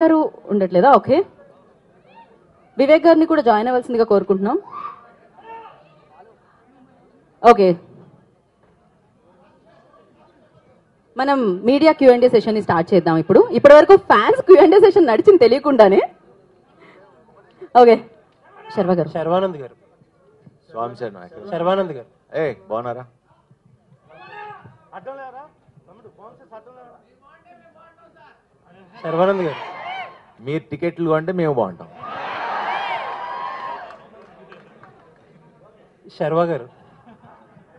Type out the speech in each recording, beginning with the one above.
గారు ఉండట్లేదా? ఓకే, వివేక్ గారిని కూడా జాయిన్ అవ్వాల్సిందిగా కోరుకుంటున్నాం. ఓకే, మనం మీడియా Q&A సెషన్ ని స్టార్ట్ చేద్దాం. ఇప్పటి వరకు ఫ్యాన్స్ Q&A సెషన్ నడిచింది తెలియకుండానే. ఓకే, శర్వ గారు. శర్వానంద్ గారు. స్వామి శర్వానంద్ గారు. బాగున్నారా? శర్వానంద్ గారు. మీరు టికెట్లు అంటే మేము బాగుంటాం. శర్వా గారు,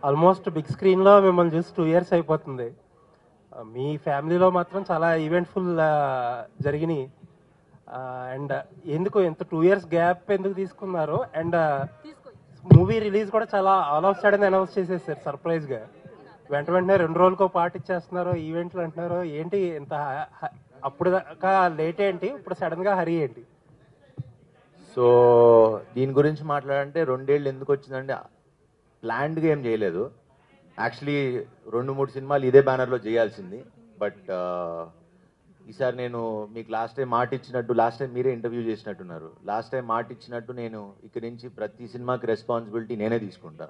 ఆల్మోస్ట్ బిగ్ స్క్రీన్లో మిమ్మల్ని చూసి 2 years అయిపోతుంది. మీ ఫ్యామిలీలో మాత్రం చాలా ఈవెంట్ఫుల్ జరిగినాయి. అండ్ ఎందుకు ఎంత 2 years గ్యాప్ ఎందుకు తీసుకున్నారు? అండ్ మూవీ రిలీజ్ కూడా చాలా ఆల్ ఆఫ్ సడన్ అనౌన్స్ చేసేసారు సర్ప్రైజ్గా. వెంటనే 2 రోజులకో పార్ట్ ఇచ్చేస్తున్నారు, ఈవెంట్లు అంటున్నారు. ఏంటి ఇంత అప్పుడు దాకా లేట్ ఏంటి, ఇప్పుడు సడన్గా హరి ఏంటి? సో దీని గురించి మాట్లాడంటే 2 ఏళ్ళు ఎందుకు వచ్చిందంటే ప్లాన్డ్గా ఏం చేయలేదు. యాక్చువల్లీ 2-3 సినిమాలు ఇదే బ్యానర్లో చేయాల్సింది. బట్ ఈసారి నేను మీకు లాస్ట్ టైం మాట ఇచ్చినట్టు, లాస్ట్ టైం మీరే ఇంటర్వ్యూ చేసినట్టున్నారు, లాస్ట్ టైం మాట ఇచ్చినట్టు నేను ఇక్కడి నుంచి ప్రతి సినిమాకి రెస్పాన్సిబిలిటీ నేనే తీసుకుంటా.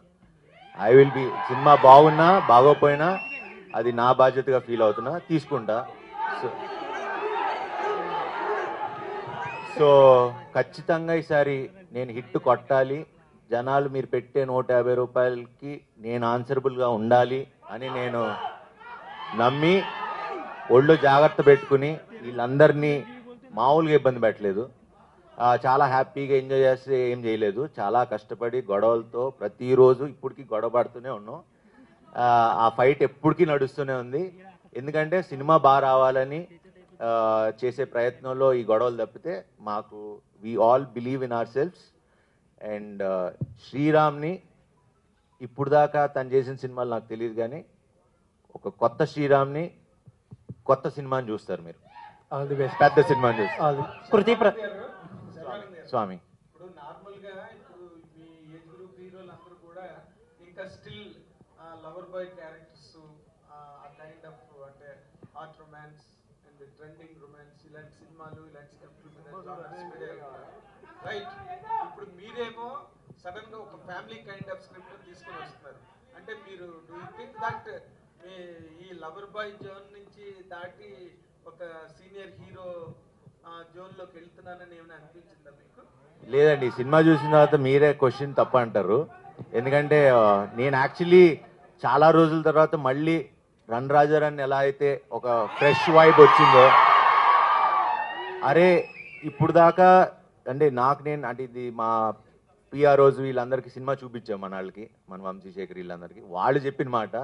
ఐ విల్ బి, సినిమా బాగున్నా బాగోపోయినా అది నా బాధ్యతగా ఫీల్ అవుతున్నా, తీసుకుంటా. సో ఖచ్చితంగా ఈసారి నేను హిట్ కొట్టాలి, జనాలు మీరు పెట్టే 150 రూపాయలకి నేను ఆన్సరబుల్గా ఉండాలి అని నేను నమ్మి ఒళ్ళు జాగ్రత్త పెట్టుకుని వీళ్ళందరినీ మామూలుగా ఇబ్బంది పెట్టలేదు. చాలా హ్యాపీగా ఎంజాయ్ చేస్తే ఏం చేయలేదు. చాలా కష్టపడి గొడవలతో ప్రతిరోజు ఇప్పటికీ గొడవ పడుతూనే ఉన్నాం. ఆ ఫైట్ ఎప్పటికీ నడుస్తూనే ఉంది. ఎందుకంటే సినిమా బాగా రావాలని చేసే ప్రయత్నంలో ఈ గొడవలు తప్పితే మాకు we all believe in our selfs. And శ్రీరామ్ని ఇప్పుడు దాకా తను చేసిన సినిమాలు నాకు తెలియదు, కానీ ఒక కొత్త శ్రీరామ్ని, కొత్త సినిమాని చూస్తారు మీరు. పెద్ద సినిమాని చూస్తారు. స్వామి ఇప్పుడు నార్మల్గా ఇప్పుడు మీ ఏజ్ గ్రూప్ హీరోలందరూ కూడా ఇంకా స్టిల్ లవర్ బాయ్ క్యారెక్టర్స్, ఆ కైండ్ ఆఫ్ అంటే hot romance and trending romance, ఇలాంటి సినిమాలు ఇలాంటి స్క్రిప్ట్లు రైట్. ఇప్పుడు మీరేమో సడన్ గా ఒక ఫ్యామిలీ కైండ్ ఆఫ్ స్క్రిప్ట్ తీసుకుని వస్తున్నారు. అంటే మీరు డూ యూ థింక్ దట్ మీ ఈ లవర్ బాయ్ జోన్ నుంచి దాటి ఒక సీనియర్ హీరో జోన్ లోకి వెళ్తున్నానని ఏమైనా అనిపించిందా మీకు? లేదండి, సినిమా చూసిన తర్వాత మీరే క్వశ్చన్ తప్ప అంటారు. ఎందుకంటే నేను యాక్చువల్లీ చాలా రోజుల తర్వాత మళ్ళీ రన్ రాజారాన్ని ఎలా అయితే ఒక ఫ్రెష్ వైబ్ వచ్చిందో, అరే ఇప్పుడు దాకా అంటే అంటే ఇది మా పిఆర్ఓస్ వీళ్ళందరికీ సినిమా చూపించాం, మన వాళ్ళకి, మన వంశీశేఖర్ వీళ్ళందరికీ. వాళ్ళు చెప్పిన మాట,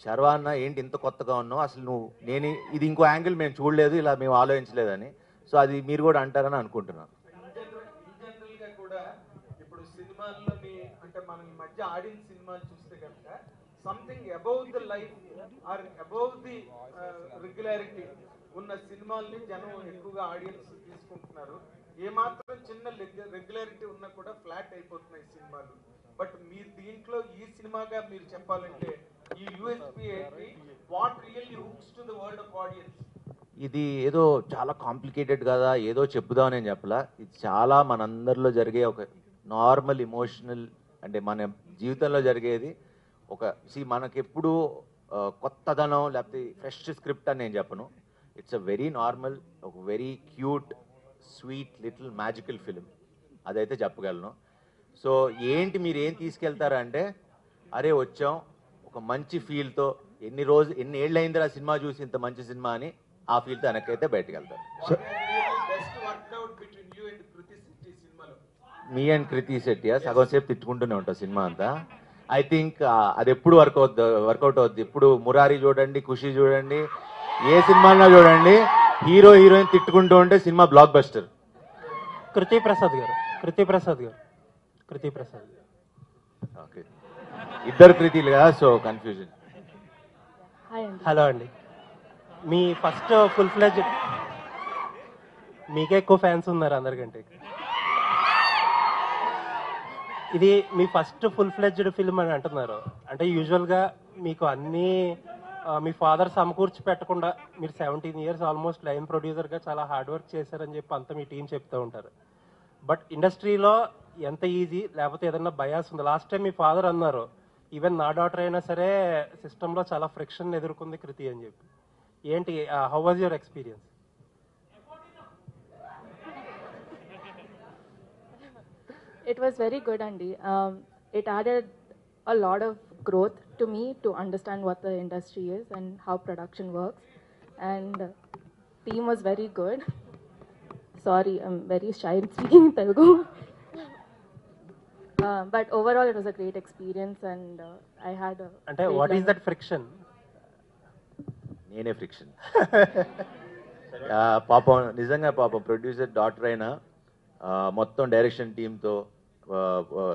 శర్వా అన్న ఏంటి ఇంత కొత్తగా ఉన్నావు, అసలు నేను ఇది ఇంకో యాంగిల్ మేము చూడలేదు, ఇలా మేము ఆలోచించలేదని. సో అది మీరు కూడా అంటారని అనుకుంటున్నాను. జనరల్గా కూడా ఇప్పుడు సినిమాల్లోని అంటే మనం ఈ మధ్య ఆడిన సినిమాలు చూస్తే కనుక something above the life or above the regularity ఉన్న సినిమాల్ని జనం ఎక్కువగా ఆడియన్స్ తీసుకుంటున్నారు. ఏమాత్రం చిన్న రెగ్యులారిటీ ఉన్నా కూడా ఫ్లాట్ అయిపోతున్నాయి సినిమాలు. బట్ మీరు దీంట్లో ఈ సినిమాగా మీరు చెప్పాలంటే ఈ యూఎస్పీ ఏంటి, what really hooks to the world of audience? ఇది ఏదో చాలా కాంప్లికేటెడ్ కదా, ఏదో చెప్పుదామని నేను చెప్పలా. ఇది చాలా మనందరిలో జరిగే ఒక నార్మల్ ఇమోషనల్, అంటే మన జీవితంలో జరిగేది. మనకెప్పుడు కొత్తదనం లేకపోతే ఫ్రెష్ స్క్రిప్ట్ అని నేను చెప్పను. ఇట్స్ అ వెరీ నార్మల్, ఒక very cute, sweet, little magical film, అదైతే చెప్పగలను. సో ఏంటి మీరు ఏం తీసుకెళ్తారంటే, అరే వచ్చాం ఒక మంచి ఫీల్తో, ఎన్ని ఏళ్ళు అయిందిరా సినిమా చూసి ఇంత మంచి సినిమా అని, ఆ ఫీల్తో వెనక్కైతే బయటకు వెళ్తారు. మీ అండ్ కృతి శెట్టి సగం సేపు తిట్టుకుంటూనే ఉంటాం సినిమా అంతా. ఐ థింక్ అది ఎప్పుడు వర్కౌట్ అవుద్ది. ఇప్పుడు మురారి చూడండి, ఖుషి చూడండి, ఏ సినిమాలో చూడండి, హీరో హీరోయిన్ తిట్టుకుంటూ ఉంటే సినిమా బ్లాక్ బస్టర్. కృతి ప్రసాద్ గారు. ఓకే, ఇద్దరు కృతిలు కదా, సో కన్ఫ్యూజన్. హలో అండి, మీ ఫస్ట్ ఫుల్ ఫ్లెడ్జ్, మీకే ఎక్కువ ఫ్యాన్స్ ఉన్నారు అందరికంటే. ఇది మీ ఫస్ట్ ఫుల్ ఫ్లెడ్జ్డ్ ఫిల్మ్ అని అంటున్నారు. అంటే యూజువల్గా మీకు అన్ని మీ ఫాదర్ సమకూర్చి పెట్టకుండా మీరు 17 years ఆల్మోస్ట్ లైన్ ప్రొడ్యూసర్గా చాలా హార్డ్ వర్క్ చేశారని చెప్పి అంతా మీ టీం చెప్తూ ఉంటారు. బట్ ఇండస్ట్రీలో ఎంత ఈజీ లేకపోతే ఏదన్నా బయాస్ ఉంది? లాస్ట్ టైం మీ ఫాదర్ అన్నారు, ఈవెన్ నా డాటర్ అయినా సరే సిస్టంలో చాలా ఫ్రిక్షన్ ఎదుర్కొంది కృతి అని చెప్పి. ఏంటి, how was your experience? It was very good, Andy. It added a lot of growth to me to understand what the industry is and how production works. And team was very good. Sorry, I'm very shy in speaking in Telugu. But overall, it was a great experience, and I had a. అంటే great what is learning. That friction? నేనే friction. పాపం నిజంగా పాపం producer doctor అయినా మొత్తం direction టీంతో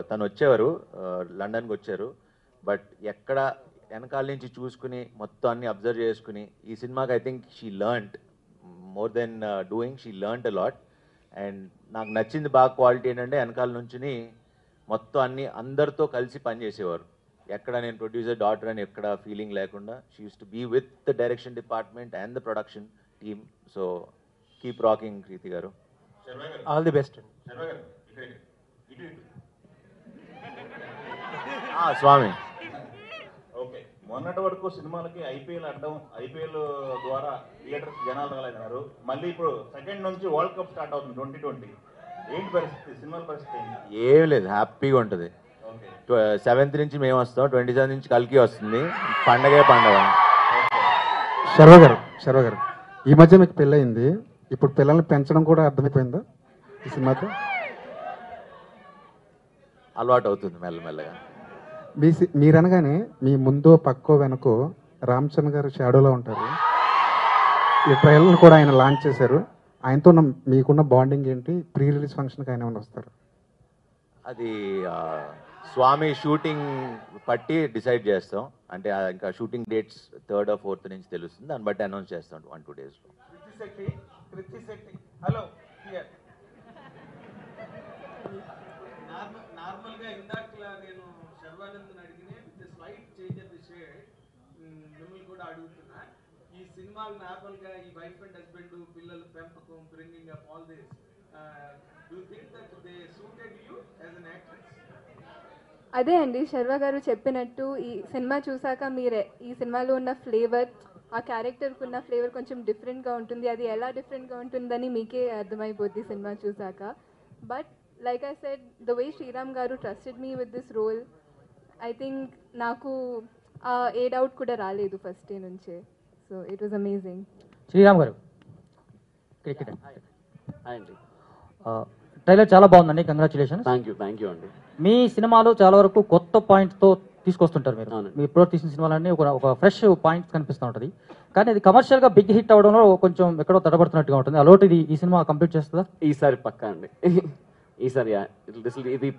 తను వచ్చేవారు, లండన్కి వచ్చారు. బట్ ఎక్కడ వెనకాల నుంచి చూసుకుని మొత్తం అన్ని అబ్జర్వ్ చేసుకుని ఈ సినిమాకి I think she learned more than doing, she learned a lot. And నాకు నచ్చింది బాగా క్వాలిటీ ఏంటంటే వెనకాల నుంచి మొత్తం అన్ని అందరితో కలిసి పనిచేసేవారు. ఎక్కడ నేను ప్రొడ్యూసర్ డాటర్ అని ఎక్కడ ఫీలింగ్ లేకుండా she use to be with the direction department and the production team. So keep rocking Kriti garu. All the best. Swami, okay, మొన్నటి వరకు సినిమాలకి ఐపీఎల్ అడ్డం, ఐపీఎల్ ద్వారా థియేటర్స్ జనాలు రాలేదన్నారు. మళ్ళీ ఇప్పుడు సెకండ్ నుంచి వరల్డ్ కప్ స్టార్ట్ అవుతుంది 2020. ఏంటి పరిస్థితి, సినిమాల పరిస్థితి ఏంటి? ఏం లేదు, హ్యాపీగా ఉంటుంది. ఓకే, 7th నుంచి మేము వస్తాం, 27 నుంచి కల్కి వస్తుంది. పండగే పండగ. శర్వ గారు ఈ మధ్య మీకు పెళ్ళయింది, ఇప్పుడు పిల్లల్ని పెంచడం కూడా అర్థమైపోయిందా ఈ సినిమాతో? అలవాటు అవుతుంది మెల్లమెల్లగా. మీరనగానే మీ ముందో పక్కో వెనకో రామ్ చరణ్ గారు షాడోలో ఉంటారు. ఈ ట్రైలర్ను కూడా ఆయన లాంచ్ చేశారు. ఆయనతో మీకున్న బాండింగ్ ఏంటి? ప్రీ రిలీజ్ ఫంక్షన్కి ఆయన ఏమైనా వస్తారు? అది స్వామి షూటింగ్ పట్టి డిసైడ్ చేస్తాం. అంటే ఇంకా shooting dates 3rd or 4th నుంచి తెలుస్తుంది, దాన్ని బట్టి అనౌన్స్ చేస్తాం 1-2 daysలో. కృతి శెట్టి, హలో హియర్. నార్మల్గా ఇందాకలా నేను శర్వానంద్ అడిగిన with slight change of the shade మిమ్మల్ని కూడా అడుగుతున్నా. ఈ సినిమాలు నార్మల్గా ఈ వైఫ్ అండ్ హస్బెండ్ పిల్లల పెంపకం, bringing up all this, do think that they suited you as an actress? అదే అండి, శర్వ గారు చెప్పినట్టు ఈ సినిమా చూసాక మీరే ఈ సినిమాలో ఉన్న ఫ్లేవర్, ఆ క్యారెక్టర్కి ఉన్న ఫ్లేవర్ కొంచెం డిఫరెంట్గా ఉంటుంది. అది ఎలా డిఫరెంట్గా ఉంటుందని మీకే అర్థమైపోద్ది సినిమా చూసాక. But like I said, the way Sriram garu trusted me with this role, I think నాకు ఏ డౌట్ కూడా రాలేదు ఫస్ట్ డే నుంచే. So it was amazing. Sriram garu, cricket trailer చాలా బాగుందండి, కంగ్రాచులేషన్. థ్యాంక్ యూ అండి. మీ సినిమాలో చాలా వరకు కొత్త పాయింట్తో తీసుకొస్తుంటారు మీరు. మీ ఇప్పుడు తీసిన సినిమాలన్నీ ఒక ఫ్రెష్ పాయింట్స్ కనిపిస్తూ ఉంటుంది. కానీ అది కమర్షియల్గా బిగ్ హిట్ అవడంలో కొంచెం ఎక్కడో తడబడుతున్నట్టుగా ఉంటుంది. అలోటి ఈ సినిమా కంప్లీట్ చేస్తుందా? ఈసారి పక్కా అండి. ఈసారి ఇది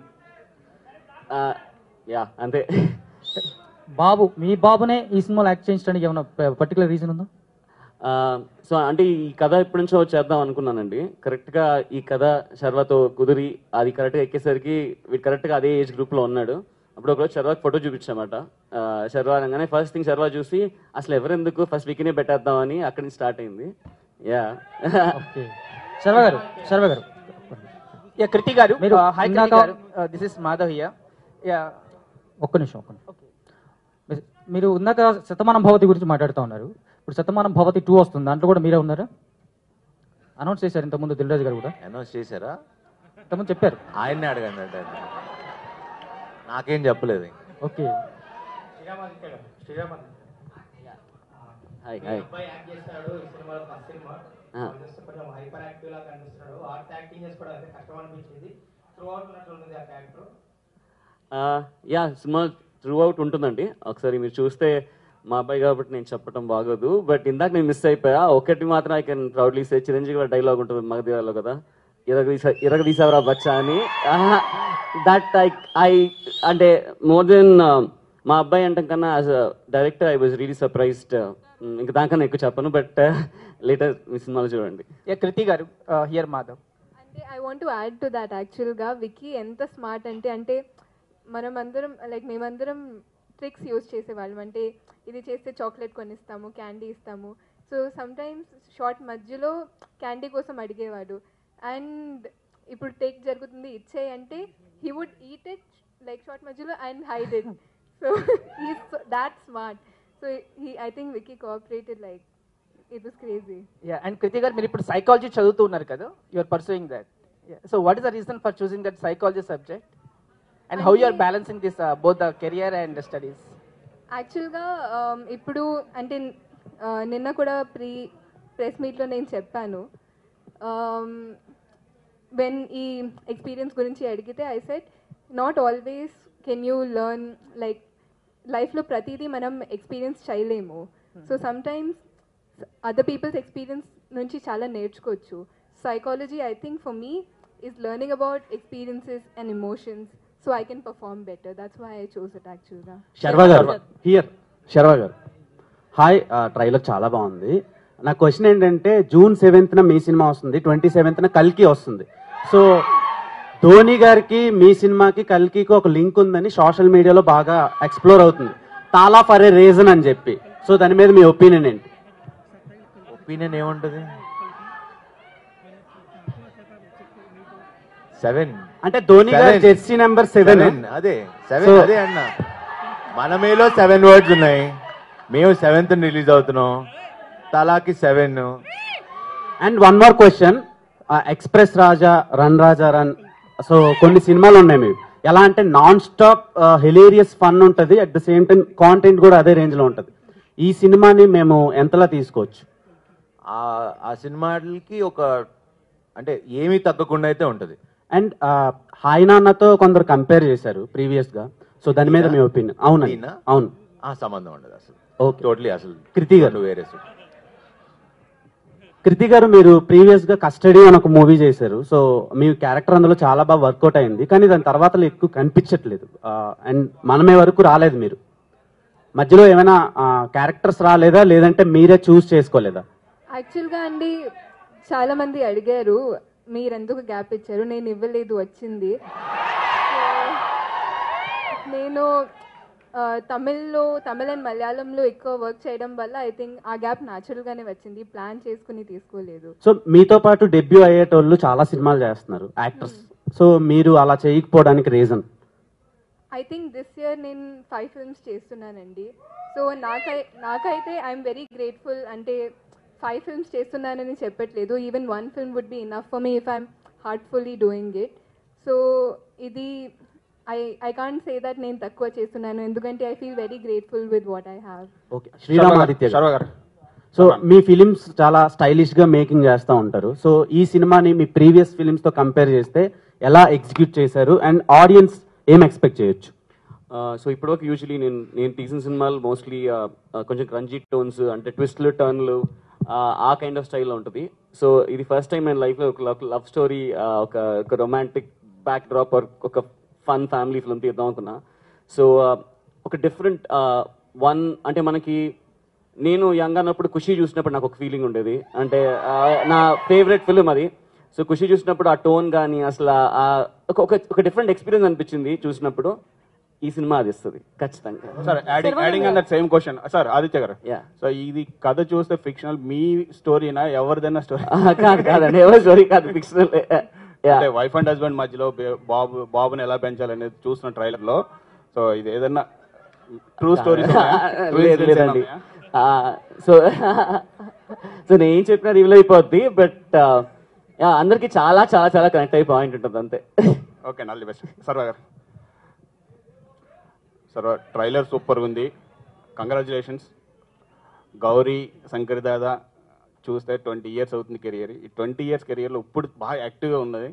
అంతే. బాబు, మీ బాబునే ఈ సినిమాలో యాక్ట్ చేయించడానికి ఏమైనా పర్టికులర్ రీజన్ ఉందా? సో అంటే ఈ కథ ఎప్పటి నుంచో చేద్దాం అనుకున్నానండి. కరెక్ట్గా ఈ కథ శర్వాతో కుదిరి అది కరెక్ట్గా ఎక్కేసరికి వీడు కరెక్ట్గా అదే ఏజ్ గ్రూప్లో ఉన్నాడు. అప్పుడు ఒకరోజు శర్వాకి ఫోటో చూపించామాట. శర్వా అనగానే ఫస్ట్ థింగ్ శర్వా చూసి అసలు ఎవరెందుకు ఫస్ట్ వీక్నే పెట్టేద్దామని అక్కడి నుంచి స్టార్ట్ అయింది. శర్వా గారు కృతి గారు, హాయ్ కృతి గారు, దిస్ ఇస్ మాధవ్ హియర్. ఒక్క నిమిషం. మీరు ఇందాక శతమానం భవతి గురించి మాట్లాడుతూ ఉన్నారు. ఇప్పుడు శతమానం భవతి 2 వస్తుంది, దాంట్లో కూడా మీరే ఉన్నారా? అనౌన్స్ చేశారు ఇంతకుముందు, దిల్రాజు గారు కూడా అనౌన్స్ చేశారా? ఇంతకుముందు చెప్పారు. ఆయన్నే అడగండి అంటే నాకేం చెప్పలేదు. ఓకే, సినిమా త్రూ అవుట్ ఉంటుందండి. ఒకసారి మీరు చూస్తే మా అబ్బాయి కాబట్టి నేను చెప్పడం బాగోదు, బట్ ఇందాక నేను మిస్ అయిపోయా. ఒకటి మాత్రం I can proudly say, Chiranjeevi గారి డైలాగ్ ఉంటుంది మగధీరాలో కదా, ఇరగదీసావరా బచ్చా అని. దట్ ఐ అంటే మోర్ దెన్ మా అబ్బాయి అంటాం కన్నా as a director I was really surprised. ఇంకా దానికన్నా ఎక్కువ చెప్పను, బట్ లేటర్ మీ సినిమాలో చూడండి. కృతి గారు, హియర్ మాధవ్. అంటే I want to add to that. యాక్చువల్గా విక్కీ ఎంత స్మార్ట్ అంటే మేమందరం ట్రిక్స్ యూజ్ చేసేవాళ్ళం. అంటే ఇది చేస్తే చాక్లెట్ కొనిస్తాము, క్యాండీ ఇస్తాము. సో సమ్టైమ్స్ షార్ట్ మధ్యలో క్యాండీ కోసం అడిగేవాడు. అండ్ ఇప్పుడు టేక్ జరుగుతుంది ఇచ్చేయి అంటే he would eat it like shot మధ్యలో and hide it. So he's that smart. So I think Vicky cooperated like it was crazy. Yeah, and Kriti గారు మీరు ఇప్పుడు సైకాలజీ చదువుతూ ఉన్నారు కదా, you are pursuing that. So what is the reason for choosing that psychology subject and how you are balancing this both the career and studies? యాక్చువల్గా ఇప్పుడు అంటే నిన్న కూడా ప్రెస్ మీట్లో నేను చెప్పాను, వెన్ ఈ ఎక్స్పీరియన్స్ గురించి అడిగితే I said not always can you learn, like లైఫ్లో ప్రతిదీ మనం ఎక్స్పీరియన్స్ చేయలేము. So sometimes other peoples experience నుంచి చాలా నేర్చుకోవచ్చు. Psychology I think for me is learning about experiences and emotions so I can perform better. That's why I choose it యాక్చువల్గా. శర్వ గారు here. Sharva గారు హాయ్, ట్రైలర్ చాలా బాగుంది. నా క్వశ్చన్ ఏంటంటే జూన్ 7th మీ సినిమా వస్తుంది, 27th కల్కి వస్తుంది. సో ధోని గారికి మీ సినిమాకి కల్కికి ఒక లింక్ ఉందని సోషల్ మీడియాలో బాగా ఎక్స్ప్లోర్ అవుతుంది, తాలా ఫర్ ఏ రీజన్ అని చెప్పి. సో దాని మీద మీ ఒపీనియన్ ఏంటి? ఒపీనియన్ ఏముంటుంది? 7 అంటే ధోని గారి జెర్సీ నెంబర్ 7. అదే 7 అదే అన్న. మన మేలో 7 వర్డ్స్ ఉన్నాయి, మేము 7th రిలీజ్ అవుతున్నాం, తలాకి 7. And one more question, express Raja, run Raja run, so కొన్ని సినిమాలు ఉన్నాయి మీరు ఎలా అంటే నాన్ స్టాప్ హిలేరియస్ ఫన్ ఉంటుంది, at the same time content కూడా అదే రేంజ్ లో ఉంటుంది. ఈ సినిమాని మేము ఎంతలా తీసుకోవచ్చు? ఆ సినిమాలకి ఒక అంటే ఏమీ తగ్గకుండా అయితే ఉంటుంది. అండ్ హాయ్ నాన్నతో కొందరు కంపేర్ చేశారు ప్రీవియస్ గా, సో దాని మీద మీ ఒపీనియన్? అవునండి, అవును. ఆ సంబంధం ఉండదు అసలు. ఓకే, టోటలీ అసలు. కృతి గారు వేరే. కృతి గారు మీరు ప్రీవియస్ గా కస్టడీ అని ఒక మూవీ చేశారు, సో మీ క్యారెక్టర్ అందులో చాలా బాగా వర్కౌట్ అయింది, కానీ దాని తర్వాత ఎక్కువ కనిపించట్లేదు. అండ్ మనమే వరకు రాలేదు. మీరు మధ్యలో ఏమైనా క్యారెక్టర్స్ రాలేదా, లేదంటే మీరే చూస్ చేసుకోలేదా? యాక్చువల్గా అండి చాలా మంది అడిగారు మీరు ఎందుకు గ్యాప్ ఇచ్చారు, నేను ఇవ్వలేదు, వచ్చింది. నేను తమిళ్ అండ్ మలయాళంలో ఎక్కువ వర్క్ చేయడం వల్ల ఐ థింక్ ఆ గ్యాప్ న్యాచురల్గానే వచ్చింది, ప్లాన్ చేసుకుని తీసుకోలేదు. సో మీతో పాటు డెబ్యూ అయ్యేటోళ్ళు చాలా సినిమాలు చేస్తున్నారు యాక్టర్స్, సో మీరు అలా చేయకపోవడానికి reason? I think this year నేను 5 films చేస్తున్నానండి. సో నాకైతే ఐఎమ్ వెరీ గ్రేట్ఫుల్. అంటే 5 films చేస్తున్నానని చెప్పట్లేదు, even 1 film would be enough for me if I'm heartfully doing it. So ఇది I can't say that నేను తక్కువ చేస్తున్నాను, ఎందుకంటే I feel very grateful with what I have. Okay, Sriram Aditya garu, so మీ films చాలా స్టైలిష్ గా మేకింగ్ చేస్తూ ఉంటారు. సో ఈ సినిమాని మీ ప్రీవియస్ ఫిలిమ్స్ తో కంపేర్ చేస్తే ఎలా ఎగ్జిక్యూట్ చేశారు అండ్ ఆడియన్స్ ఏం ఎక్స్పెక్ట్ చేయొచ్చు? సో ఇప్పటివరకు యూజువలీ నేను తీసిన సినిమాలు మోస్ట్లీ కొంచెం క్రంజీ టోన్స్, అంటే ట్విస్ట్లు, టర్న్లు, ఆ కైండ్ ఆఫ్ స్టైల్లో ఉంటుంది. సో ఇది ఫస్ట్ టైం నేను లైఫ్లో ఒక లవ్ స్టోరీ, ఒక రొమాంటిక్ బ్యాక్ డ్రాప్, ఒక ఫన్ ఫ్యామిలీ ఫిల్మ్ తీద్దాం అనుకున్నా. సో ఒక డిఫరెంట్ వన్, అంటే మనకి నేను యంగ్ అన్నప్పుడు ఖుషి చూసినప్పుడు నాకు ఒక ఫీలింగ్ ఉండేది, అంటే నా ఫేవరెట్ ఫిల్మ్ అది. సో ఖుషి చూసినప్పుడు ఆ టోన్ కానీ అసలు ఒక డిఫరెంట్ ఎక్స్పీరియన్స్ అనిపించింది చూసినప్పుడు. ఈ సినిమా అది ఇస్తుంది ఖచ్చితంగా. Sir adding on that same question sir Aditya garu, so ఇది కథ చూస్తే ఫిక్షనల్ మీ స్టోరీనా ఎవరిదైనా స్టోరీ? కాదండి, ఎవరి స్టోరీ కాదు, ఫిక్షనల్. వైఫ్ అండ్ హస్బెండ్ మధ్యలో బాబుని ఎలా పెంచాలనేది చూసిన ట్రైలర్ లో. సో ఇది ఏదన్నా ట్రూ స్టోరీ? లేదండి. సో నేను ఏం చెప్పినా రివీల్ అయిపోద్ది, బట్ అందరికి చాలా చాలా చాలా కనెక్ట్ అయ్యే పాయింట్ ఉంటుంది అంతే. Okay, null the best. సర్వ గారు, సర్వ ట్రైలర్ సూపర్ ఉంది, కంగ్రాచులేషన్స్. గౌరీ శంకర్ దాదా చూస్తే 20 years అవుతుంది కెరియర్. ఈ 20 years కెరియర్లో ఇప్పుడు బాగా యాక్టివ్గా ఉన్నది.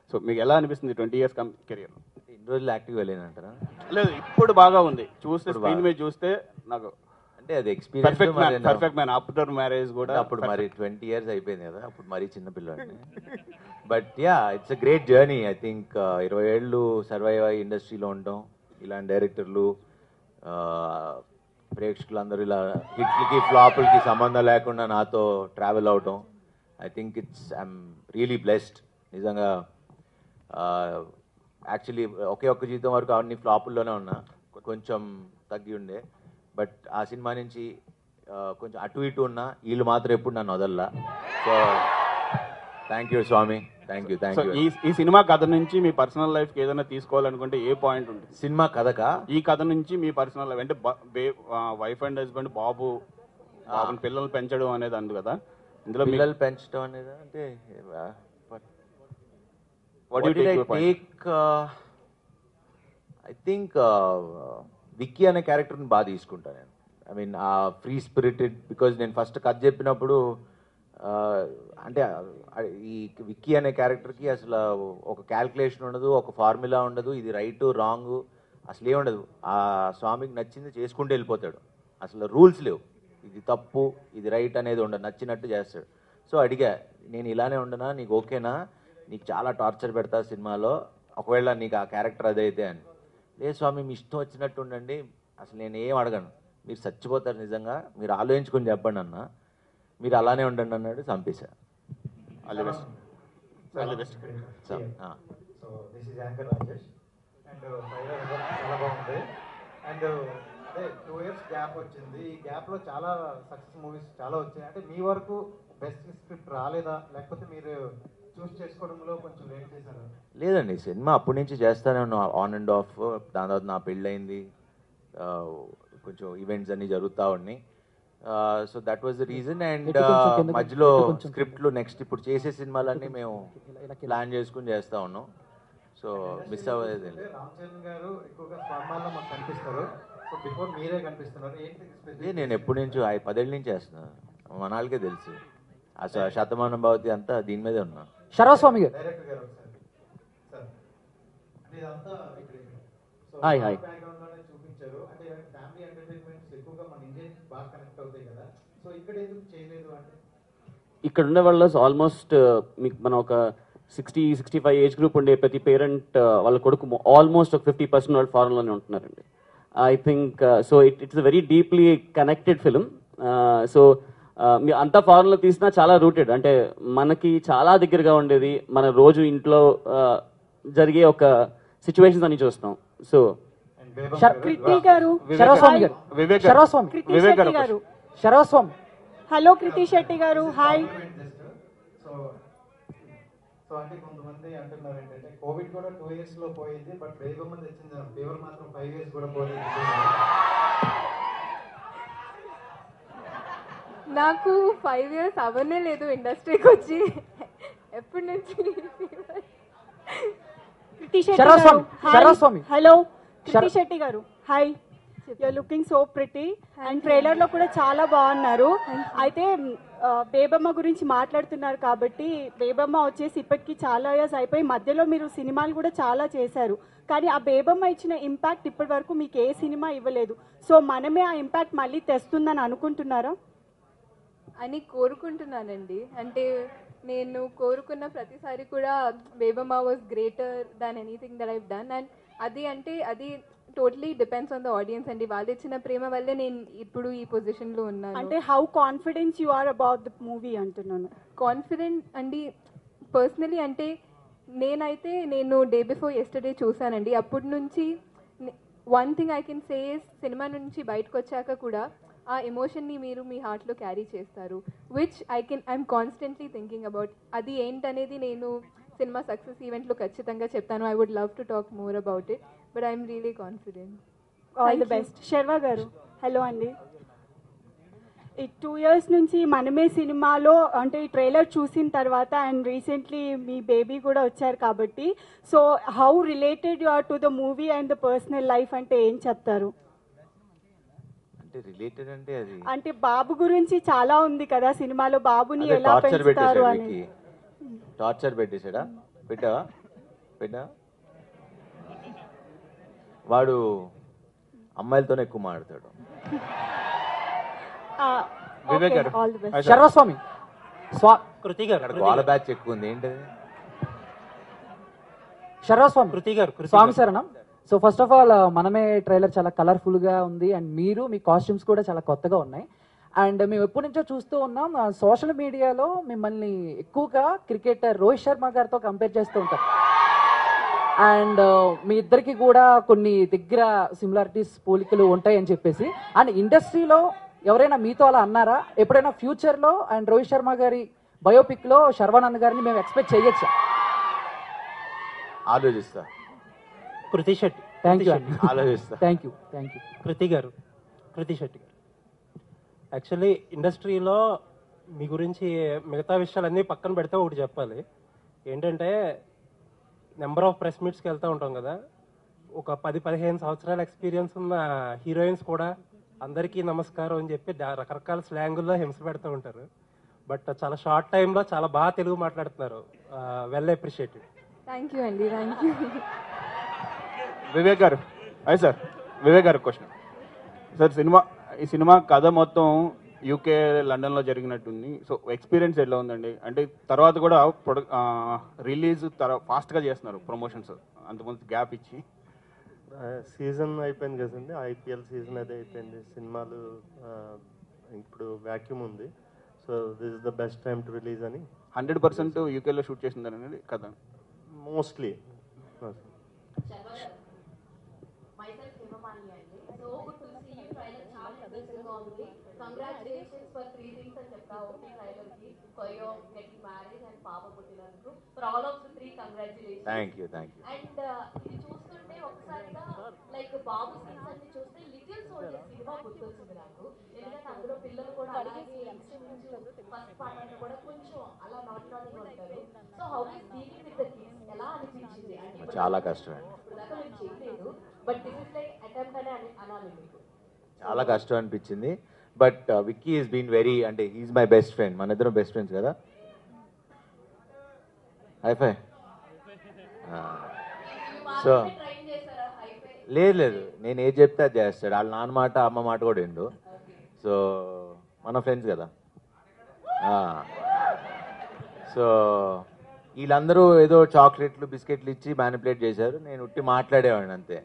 సో మీకు ఎలా అనిపిస్తుంది 20 years కెరియర్? ఇన్ని రోజులు యాక్టివ్గా లేనంటారా? లేదు, ఇప్పుడు బాగా ఉంది. చూస్తే స్క్రీన్ మీద చూస్తే నాకు అంటే అది experience. Perfect man. After marriage కూడా అప్పుడు మరి 20 years అయిపోయింది కదా, అప్పుడు మరీ చిన్నపిల్లాడిని. But yeah, it's a great journey. I think 20 ఏళ్ళు సర్వైవ్ అయ్యి ఇండస్ట్రీలో ఉండటం, ఇలాంటి డైరెక్టర్లు, ప్రేక్షకులందరూ ఇలా హిట్లకి ఫ్లాపులకి సంబంధం లేకుండా నాతో ట్రావెల్ అవటం, I think I'm really blessed నిజంగా. యాక్చువల్లీ ఒకే ఒక్క జీవితం వరకు అన్ని ఫ్లాపుల్లోనే ఉన్నా, కొంచెం తగ్గి ఉండే. బట్ ఆ సినిమా నుంచి కొంచెం అటు ఇటు ఉన్నా వీళ్ళు మాత్రం ఎప్పుడు నన్ను వదల్లా. So thank you Swami, thank you thank so you. ఈ సినిమా కథ నుంచి మీ పర్సనల్ లైఫ్ కి ఏదైనా తీసుకోవాలనుకుంటే ఏ పాయింట్ ఉంటుంది? సినిమా కథకా? ఈ కథ నుంచి మీ పర్సనల్ లైఫ్ అంటే వైఫ్ అండ్ హస్బెండ్ బాబుని పిల్లలు పెంచడం అనేది అందు కదా, ఇందులో పిల్లలు పెంచడం అనేది అంటే What do you take your point? I think Vicky అనే క్యారెక్టర్ని బాగా తీసుకుంటాను నేను. ఐ మీన్ ఆ ఫ్రీ స్పిరిటెడ్, బికాజ్ నేను ఫస్ట్ కథ చెప్పినప్పుడు అంటే ఈ విక్కీ అనే క్యారెక్టర్కి అసలు ఒక క్యాల్కులేషన్ ఉండదు, ఒక ఫార్ములా ఉండదు, ఇది రైట్ రాంగ్ అసలు ఏ ఉండదు. ఆ స్వామికి నచ్చింది చేసుకుంటూ వెళ్ళిపోతాడు, అసలు రూల్స్ లేవు, ఇది తప్పు ఇది రైట్ అనేది ఉండదు, నచ్చినట్టు చేస్తాడు. సో అడిగా, నేను ఇలానే ఉండనా, నీకు ఓకేనా, నీకు చాలా టార్చర్ పెడతా సినిమాలో, ఒకవేళ నీకు ఆ క్యారెక్టర్ అదైతే అని. లేదు స్వామి మీ ఇష్టం వచ్చినట్టు ఉండండి, అసలు నేను ఏం అడగను, మీరు చచ్చిపోతారు నిజంగా, మీరు ఆలోచించుకొని చెప్పండి అన్న, మీరు అలానే ఉండండి అన్నాడు. చంపేశా. All the best. All the best. So this is anchor Rajesh and trailer చాలా బాగుంది. అండ్ అదే 2 years గ్యాప్ వచ్చింది, ఈ గ్యాప్లో చాలా సక్సెస్ మూవీస్ చాలా వచ్చాయి. అంటే మీ వరకు బెస్ట్ స్క్రిప్ట్ రాలేదా, లేకపోతే మీరు చూస్ చేసుకోవడంలో కొంచెం లేట్ చేశారు? లేదండి, సినిమా అప్పటి నుంచి చేస్తానే ఉన్నాం, ఆన్ అండ్ ఆఫ్. దాని తర్వాత నా పెళ్ళయింది, కొంచెం ఈవెంట్స్ అన్నీ జరుగుతూ ఉన్నాయి. So that was the reason. And మధ్యలో స్క్రిప్ట్లు నెక్స్ట్ ఇప్పుడు చేసే సినిమాలన్నీ మేము ప్లాన్ చేసుకుని చేస్తూ ఉన్నాం. సో మిస్ అవ్వలేదు. రామ్ చరణ్ గారు ఎక్కువగా స్వర్మాల్లో మాకు కనిపిస్తారు, సో బిఫోర్ మీరే కనిపిస్తున్నారు, ఏంటి? నేను ఎప్పటి నుంచో 10 ఏళ్ళ నుంచి చేస్తున్నాను, మనాళ్ళకే తెలుసు. అసలు శతమానం భవతి అంతా దీని మీదే ఉన్నా. శరవస్వామి గారు డైరెక్టర్ గారు ఒకసారి సార్, అంటే ఇదంతా ఇక్కడ హాయ్ హాయ్ బ్యాక్గ్రౌండ్ లోనే చూపించారు. అంటే ఫ్యామిలీ ఎంటర్టైన్మెంట్స్ ఎక్కువగా మన ఇండియన్స్ బాగా కనెక్ట్ అవుతాయి కదా, సో ఇక్కడ ఎందుకు చేయలేదు అంటే? ఇక్కడ ఉండే వాళ్ళు ఆల్మోస్ట్ మీకు మనం ఒక 60-65 ఏజ్ గ్రూప్ ఉండే ప్రతి పేరెంట్ వాళ్ళ కొడుకు ఆల్మోస్ట్ ఒక 50% వాళ్ళు ఫారెన్లోనే ఉంటున్నారండి. I think so it's a very deeply connected film. So అంతా ఫారెన్లో తీసినా చాలా రూటెడ్, అంటే మనకి చాలా దగ్గరగా ఉండేది, మన రోజు ఇంట్లో జరిగే ఒక సిచ్యువేషన్స్ అని చూస్తాం. సో కృతి గారు, శరవస్వామి, hello Krithi Shetty garu, hi. So అంటే కొంతమంది అంటున్నారు ఏంటంటే కోవిడ్ కూడా 2 years లో పోయింది, బట్ బేబమ్మ తెచ్చింది ఫీవర్ మాత్రం 5 years కూడా పోలేదు. నాకు 5 years అవనే లేదు ఇండస్ట్రీకి వచ్చి, ఎప్పటి నుంచి. కృతి శెట్టి గారు, hello Krithi Shetty garu, hi. You're looking so pretty and trailer లో కూడా చాలా బాగున్నారు. అయితే బేబమ్మ గురించి మాట్లాడుతున్నారు కాబట్టి, బేబమ్మ వచ్చేసి ఇప్పటికి చాలా ఇయర్స్ అయిపోయి, మధ్యలో మీరు సినిమాలు కూడా చాలా చేశారు, కానీ ఆ బేబమ్మ ఇచ్చిన ఇంపాక్ట్ ఇప్పటి వరకు మీకు ఏ సినిమా ఇవ్వలేదు. సో మనమే ఆ ఇంపాక్ట్ మళ్ళీ తెస్తుందని అనుకుంటున్నారా అని కోరుకుంటున్నానండి. అంటే నేను కోరుకున్న ప్రతిసారి కూడా Bebamma was greater than anything that I've done. And అది totally depends on the audience అండి, వాళ్ళు ఇచ్చిన ప్రేమ వల్లే నేను ఇప్పుడు ఈ పొజిషన్లో ఉన్నాను. అంటే how confidence you are about the movie అంటున్నాను. కాన్ఫిడెంట్ అండి పర్సనలీ, అంటే నేను డే బిఫోర్ ఎస్టర్డే చూసానండి. అప్పటి నుంచి one thing I can say సినిమా నుంచి బయటకు వచ్చాక కూడా ఆ ఎమోషన్ని మీరు మీ హార్ట్లో క్యారీ చేస్తారు, which I'm constantly thinking about. అది ఏంటనేది నేను సినిమా సక్సెస్ ఈవెంట్లో ఖచ్చితంగా చెప్తాను. I would love to talk more about it, but I'm really confident. All the best. Sharwa garu, hello అండి. ఈ 2 years నుంచి మనమే సినిమాలో అంటే ఈ ట్రైలర్ చూసిన తర్వాత అండ్ రీసెంట్లీ మీ బేబీ కూడా వచ్చారు కాబట్టి, so how related you are to the movie and the personal life అంటే ఏం చెప్తారు? అంటే రిలేటెడ్ అంటే అది అంటే బాబు గురించి చాలా ఉంది కదా సినిమాలో, బాబుని ఎలా పెంచుతారు అని. టార్చర్ పెట్టేశాడా? పెట్టా వాడు అమ్మాయిలతోనే ఎక్కువ మాట్లాడతాడు. వివేక్ గారు, శర్వస్వామి, కృతి గారు, వాళ్ళ బ్యాచ్ ఎక్కువ ఉంది ఏంటది? శర్వస్వామి, కృతి గారు, స్వామి శరణం. సో ఫస్ట్ ఆఫ్ ఆల్ మనమే ట్రైలర్ చాలా కలర్ఫుల్ గా ఉంది అండ్ మీ కాస్ట్యూమ్స్ కూడా చాలా కొత్తగా ఉన్నాయి. అండ్ మేము ఎప్పటి నుంచో చూస్తూ ఉన్నాం, సోషల్ మీడియాలో మిమ్మల్ని ఎక్కువగా క్రికెటర్ రోహిత్ శర్మ గారితో కంపేర్ చేస్తూ ఉంటారు. అండ్ మీ ఇద్దరికి కూడా కొన్ని దగ్గర సిమిలారిటీస్ పోలికలు ఉంటాయని చెప్పేసి, అండ్ ఇండస్ట్రీలో ఎవరైనా మీతో అలా అన్నారా ఎప్పుడైనా ఫ్యూచర్లో? అండ్ రోహిత్ శర్మ గారి బయోపిక్లో శర్వానంద్ గారిని మేము ఎక్స్పెక్ట్ చేయొచ్చా? ఆలోచిస్తా. కృతి శెట్టి. థ్యాంక్ యూ అండి. ఆలోచిస్తా. Thank you. కృతి శెట్టి గారు యాక్చువల్లీ ఇండస్ట్రీలో మీ గురించి మిగతా విషయాలన్నీ పక్కన పెడితే ఒకటి చెప్పాలి. ఏంటంటే నెంబర్ ఆఫ్ ప్రెస్ మీట్స్కి వెళ్తూ ఉంటాం కదా, ఒక 10-15 సంవత్సరాల ఎక్స్పీరియన్స్ ఉన్న హీరోయిన్స్ కూడా అందరికీ నమస్కారం అని చెప్పి రకరకాల స్లాంగుల్లో హింస పెడుతూ ఉంటారు. బట్ చాలా షార్ట్ టైంలో చాలా బాగా తెలుగు మాట్లాడుతున్నారు. Well appreciated. థ్యాంక్ యూ అండి. Thank you. వివేక్ గారు. అయ్యి సార్, వివేక్ గారు క్వశ్చన్ సార్. ఈ సినిమా కథ మొత్తం యూకే లండన్లో జరిగినట్టుంది. సో ఎక్స్పీరియన్స్ ఎలా ఉందండి? అంటే తర్వాత కూడా రిలీజ్ ఫాస్ట్గా చేస్తున్నారు ప్రమోషన్స్, అంతకుముందు గ్యాప్ ఇచ్చి. సీజన్ అయిపోయింది కదండి, ఐపీఎల్ సీజన్ అదే అయిపోయింది. సినిమాలు ఇప్పుడు వ్యాక్యూమ్ ఉంది. So this is the best time to release అని 100% యూకేలో షూట్ చేసిందని కదా మోస్ట్లీ. Congratulations for 3 things అని చెప్తా ఒకటి ట్రైలర్ కి, for your getting married and పాప పుట్టినందుకు. For all of the 3 congratulations. Thank you. And ఇది చూస్తుంటే ఒకసారిగా లైక్ బాబు సీన్స్ అన్ని చూస్తే లిటిల్ సోల్జర్స్ సినిమా గుర్తొచ్చింది నాకు. ఎందుకంటే అందులో పిల్లలు కూడా అలాగే ఫస్ట్ పార్ట్ అంటే కూడా కొంచెం అలా నాట్ ఉంటారు. So how is dealing with the kids ఎలా అనిపించింది? అంటే చాలా కష్టం అండి. ఇప్పుడు దాకా మేము చేయలేదు, but this is like attempt అనే అనాలి మీకు. చాలా కష్టం అనిపించింది. But Vicky is been very, అంటే హీఈస్ మై బెస్ట్ ఫ్రెండ్. మన ఇద్దరం బెస్ట్ ఫ్రెండ్స్ కదా. హైఫై. సో లేదు, నేను ఏది చెప్తే అది చేస్తాడు. వాళ్ళ నాన్న మాట అమ్మ మాట కూడా విండు. సో మన ఫ్రెండ్స్ కదా. సో వీళ్ళందరూ ఏదో చాక్లెట్లు బిస్కెట్లు ఇచ్చి మ్యానిపులేట్ చేశారు. నేను ఉట్టి మాట్లాడేవాడిని అంతే.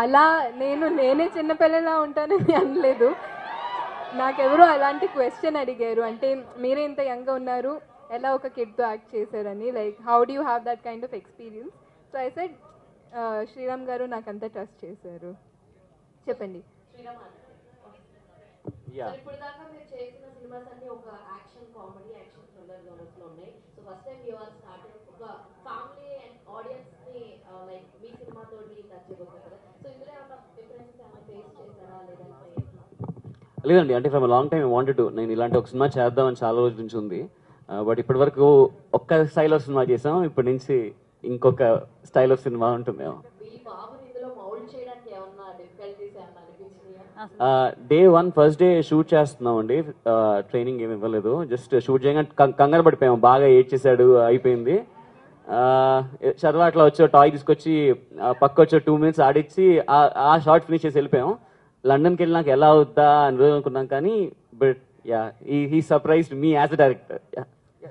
అలా నేనే చిన్నపిల్లలా ఉంటానని అనలేదు. నాకెవరో అలాంటి క్వశ్చన్ అడిగారు, అంటే మీరే ఇంత యంగ్గా ఉన్నారు, ఎలా ఒక కిడ్తో యాక్ట్ చేశారని. Like how do you have that kind of experience? So I said Sriram garu నాకు అంతా ట్రస్ట్ చేశారు. చెప్పండి. ఇప్పుడు దాకా మీరు చేసిన సినిమాస్ అన్ని ఒక action comedy, action thriller genres లో ఉన్నాయి. So first time you are starting ఒక ఫ్యామిలీ అండ్ ఆడియన్స్ ని లైక్ మీ సినిమా తోటి టచ్ చేయబోతున్నారు కదా. సో ఇందులో ఏమైనా డిఫరెన్సెస్ ఏమైనా ఫేస్ చేశారా లేదంటే? లేదండి, అంటే from long time wanted to, నేను ఇలాంటి ఒక సినిమా చేద్దామని చాలా రోజుల నుంచి ఉంది. బట్ ఇప్పటి వరకు ఒక్క స్టైల్ ఆఫ్ సినిమా చేసాం. ఇప్పటి నుంచి ఇంకొక స్టైల్ ఆఫ్ సినిమా ఉంటుందేమో. డే 1 ఫస్ట్ డే షూట్ చేస్తున్నాం అండి. ట్రైనింగ్ ఏమి ఇవ్వలేదు, జస్ట్ షూట్ చేయగానే కంగారు పడిపోయాము. బాగా ఏడ్ చేశాడు, అయిపోయింది. చదువు అట్లా వచ్చి టాయ్ తీసుకొచ్చి పక్క వచ్చి 2 minutes ఆడిచ్చి ఆ షార్ట్ ఫినిష్ చేసి వెళ్ళిపోయాం. లండన్కి వెళ్ళినాక ఎలా అవుద్దా అని రోజు అనుకున్నాం, కానీ but ya he surprised me as a director.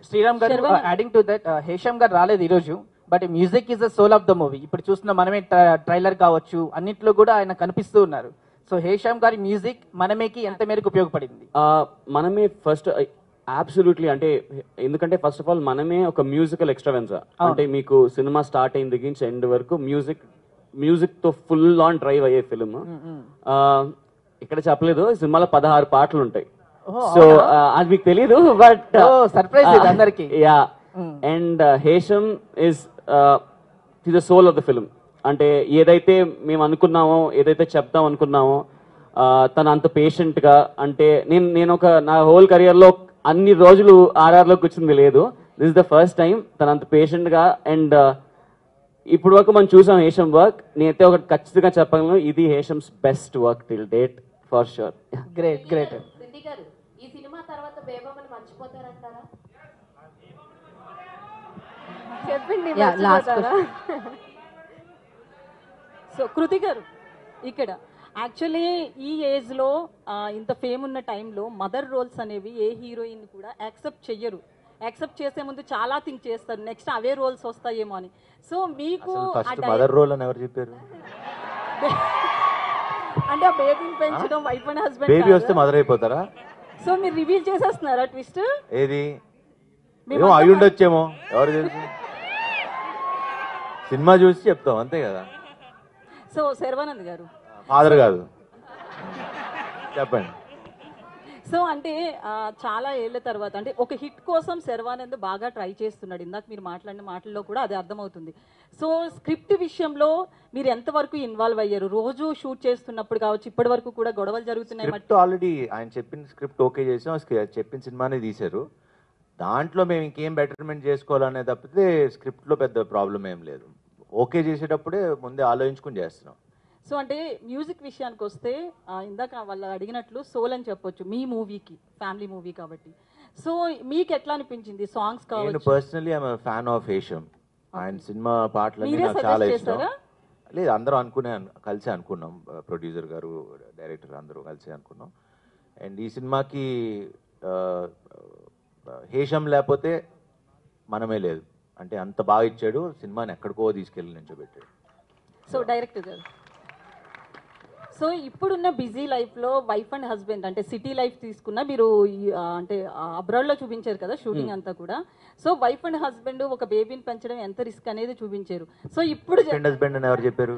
Sriram garu, adding to that, Hesham garu రాలేదు ఈరోజు, but music is the soul of the movie. ఇప్పుడు చూస్తున్న మనమే ట్రైలర్ కావచ్చు, అన్నింటిలో కూడా ఆయన కనిపిస్తూ ఉన్నారు. సో హేషమ్ గారి మ్యూజిక్ మనమేకి ఎంత మేరకు ఉపయోగపడింది? మనమే ఫస్ట్ అబ్సల్యూట్లీ, అంటే ఎందుకంటే ఫస్ట్ ఆఫ్ ఆల్ మనమే ఒక మ్యూజికల్ ఎక్స్ట్రావెన్సా. అంటే మీకు సినిమా స్టార్ట్ అయిన దగ్గర నుంచి ఎండ్ వరకు మ్యూజిక్ తో ఫుల్ ఆన్ డ్రైవ్ అయ్యే ఫిల్మ్. ఇక్కడ చెప్పలేదు, సినిమాలో 16 పాటలు ఉంటాయి. సో అది మీకు తెలీదు, బట్ సర్ప్రైజ్ అందరికి. Ya, and Hesham is the soul of the film. అంటే ఏదైతే మేము అనుకున్నామో, ఏదైతే చెప్తాం అనుకున్నామో, తను అంత పేషెంట్ గా, అంటే నేను నా హోల్ కెరియర్ లో అన్ని రోజులు RRలో కూర్చుంది లేదు. This is the first time తను అంత పేషెంట్ గా. అండ్ ఇప్పుడు వరకు మనం చూసాం హేషమ్ వర్క్. నేనైతే ఒకటి ఖచ్చితంగా చెప్పగలను, ఇది Hesham's best work till date for sure. Great great. ఈ సినిమా తర్వాత బేబమ్మని మర్చిపోతారంటారా? చెప్పండి. సో కృతి గారు, ఇక్కడ యాక్చువల్లీ ఈ ఏజ్లో ఇంత ఫేమ్ ఉన్న టైంలో మదర్ రోల్స్ అనేవి ఏ హీరోయిన్ కూడా యాక్సెప్ట్ చెయ్యరు. యాక్సెప్ట్ చేసే ముందు చాలా థింక్ చేస్తారు, నెక్స్ట్ అవే రోల్స్ వస్తాయేమో అని. సో మీకు ఫస్ట్ మదర్ రోల్ అని ఎవరు చెప్పారు? అంటే ఆ బేబీని పెంచడం వైఫ్ అండ్ హస్బెండ్ బేబీ వస్తే మదర్ అయిపోతారా? సో మీరు రివీల్ చేసేస్తున్నారా ట్విస్ట్? ఏది ఏమో అయి ఉండొచ్చేమో, ఎవరు తెలుసు, సినిమా చూసి చెప్తాం అంతే కదా. సో శర్వానంద్ గారు ఫాదర్ కాదు, చెప్పండి. సో అంటే చాలా ఏళ్ల తర్వాత అంటే ఒక హిట్ కోసం శర్వానంద్ బాగా ట్రై చేస్తున్నాడు. ఇందాక మీరు మాట్లాడిన మాటల్లో కూడా అది అర్థమవుతుంది. సో స్క్రిప్ట్ విషయంలో మీరు ఎంతవరకు ఇన్వాల్వ్ అయ్యారు? రోజు షూట్ చేస్తున్నప్పుడు కావచ్చు, ఇప్పటి వరకు కూడా గొడవలు జరుగుతున్నాయి. స్క్రిప్ట్ ఆల్రెడీ ఆయన చెప్పిన స్క్రిప్ట్ ఓకే చేసాం, చెప్పిన సినిమానే తీశారు. దాంట్లో మేము ఇంకేం బెటర్మెంట్ చేసుకోవాలనే తప్పితే స్క్రిప్ట్లో పెద్ద ప్రాబ్లం ఏం లేదు. ఓకే చేసేటప్పుడే ముందే ఆలోచించుకుని చేస్తున్నాం. సో అంటే మ్యూజిక్ విషయానికి వస్తే ఇందాక వాళ్ళు అడిగినట్లు సోల్ అని చెప్పొచ్చు మీ మూవీకి, ఫ్యామిలీ మూవీ కాబట్టి. సో మీకు ఎట్లా అనిపించింది సాంగ్స్ కావచ్చు? నేను personally I'm fan of Hesham. ఆయన సినిమా పాటలన్నీ నాకు చాలా ఇష్టం. లేదు, అందరూ కలిసి అనుకున్నాం, ప్రొడ్యూసర్ గారు, డైరెక్టర్ అందరూ కలిసి అనుకున్నాం. అండ్ ఈ సినిమాకి హేషం లేకపోతే మనమే లేదు. అంటే అంత బాగా ఇచ్చాడు, సినిమాని ఎక్కడికో తీసుకెళ్ళి నించోబెట్టాడు. సో డైరెక్టర్ గారు, సో ఇప్పుడున్న బిజీ లైఫ్లో వైఫ్ అండ్ హస్బెండ్ అంటే సిటీ లైఫ్ తీసుకున్నా, మీరు అంటే అబ్రాడ్లో చూపించారు కదా షూటింగ్ అంతా కూడా. సో వైఫ్ అండ్ హస్బెండ్ ఒక బేబీని పెంచడం ఎంత రిస్క్ అనేది చూపించారు. సో ఇప్పుడు హస్బెండ్ అని ఎవరు చెప్పారు?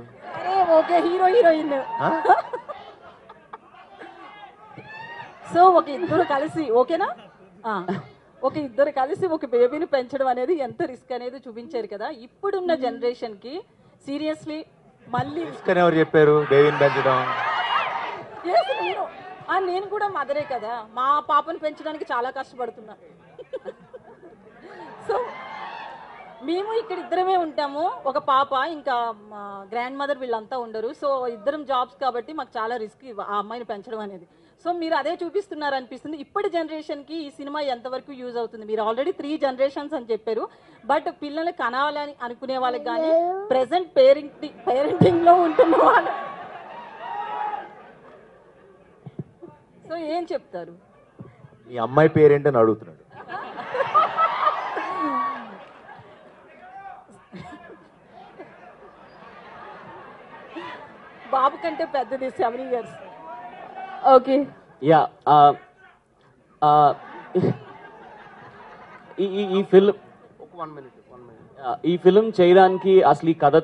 Okay, hero heroine. సో ఒక ఇద్దరు కలిసి, ఓకేనా, ఒక ఇద్దరు కలిసి ఒక బేబీని పెంచడం అనేది ఎంత రిస్క్ అనేది చూపించారు కదా. ఇప్పుడున్న జనరేషన్కి సీరియస్లీ మళ్ళీ ఎవరు చెప్పారు బేబీని పెంచడం? నేను కూడా మదరే కదా, మా పాపను పెంచడానికి చాలా కష్టపడుతున్నా. సో మేము ఇక్కడ ఇద్దరమే ఉంటాము, ఒక పాప, ఇంకా మా గ్రాండ్ మదర్ వీళ్ళంతా ఉండరు. సో ఇద్దరం జాబ్స్ కాబట్టి మాకు చాలా రిస్క్ ఆ అమ్మాయిని పెంచడం అనేది. సో మీరు అదే చూపిస్తున్నారు అనిపిస్తుంది. ఇప్పటి జనరేషన్కి ఈ సినిమా ఎంతవరకు యూజ్ అవుతుంది? మీరు ఆల్రెడీ 3 generations అని చెప్పారు, బట్ పిల్లల్ని కనాలని అనుకునే వాళ్ళకి కానీ ప్రెసెంట్ పేరెంటింగ్లో ఉంటున్న వాళ్ళు సో ఏం చెప్తారు? మీ అమ్మాయి పేరేంటని అడుగుతున్నాడు. బాబు కంటే పెద్దది 7 years. ఓకే, యా, ఈ ఫిల్మ్ చేయడానికి అసలు ఈ కథ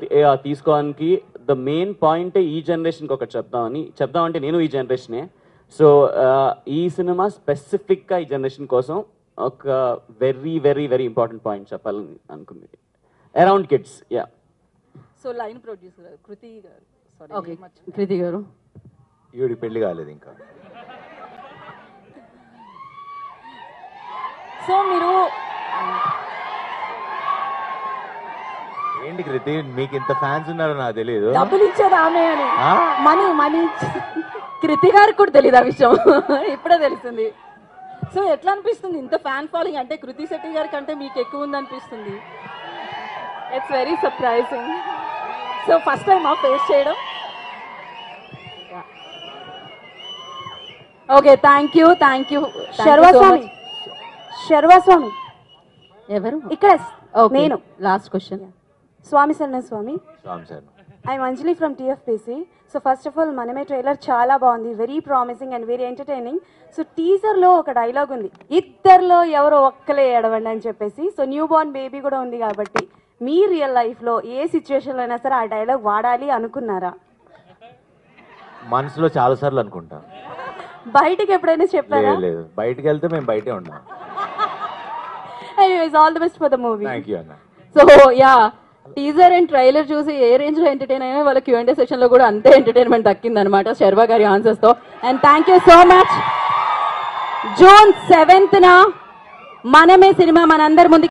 తీసుకోవడానికి ద మెయిన్ పాయింట్ ఈ జనరేషన్కి ఒకటి చెప్దామంటే నేను ఈ జనరేషనే. సో ఈ సినిమా స్పెసిఫిక్గా ఈ జనరేషన్ కోసం ఒక very very very important point చెప్పాలని అనుకుంది, around kids. Yeah, so line producer Kriti garu. Okay, కృతి గారు. ఈవిడికి పెళ్లి కాలేదు ఇంకా. సో మీరు ఏంటి కృతి, మీకు ఇంత ఫ్యాన్స్ ఉన్నారో నాకు తెలియదు. డబ్బులు ఇచ్చేది ఆమె అని, మనీ కృతి గారికి కూడా తెలియదు ఆ విషయం, ఇప్పుడే తెలిసింది. సో ఎట్లా అనిపిస్తుంది ఇంత ఫ్యాన్ ఫాలోయింగ్? అంటే కృతి శెట్టి గారి కంటే మీకు ఎక్కువ ఉంది అనిపిస్తుంది. It's very surprising. So first time face చేయడం. Okay, thank you. Sharvaswami, Sharvaswami ఎవరు ఇక్కడ? నేను. Last question. Swami Swami, I'm Anjali from TFPC. So first of all మనమే ట్రైలర్ చాలా బాగుంది, very promising and very entertaining. So టీజర్లో ఒక డైలాగ్ ఉంది, ఇద్దరిలో ఎవరో ఒక్కలే ఏడవండి అని చెప్పేసి. సో న్యూ బోర్న్ బేబీ కూడా ఉంది కాబట్టి మీ రియల్ లైఫ్లో ఏ సిచ్యువేషన్లో అయినా సరే ఆ డైలాగ్ వాడాలి అనుకున్నారా? మనసులో చాలా సార్లు అనుకుంటా. బయటికి ఎప్పుడైనా చెప్పారా? లేదు, బయటికి వెళ్తే మేము బయటే ఉన్నాం. Anyways, all the best for the movie. Thank you, Anna. So yeah, teaser and trailer చూసి ఏ రేంజ్ లో ఎంటర్టైన్ అయినా వాళ్ళ Q&A సెషన్ లో కూడా అంతే ఎంటర్టైన్మెంట్ దక్కింది అనమాట శర్వా గారి ఆన్సర్స్ తో. And thank you so much. June 7th మనమే సినిమా మనందరి ముందు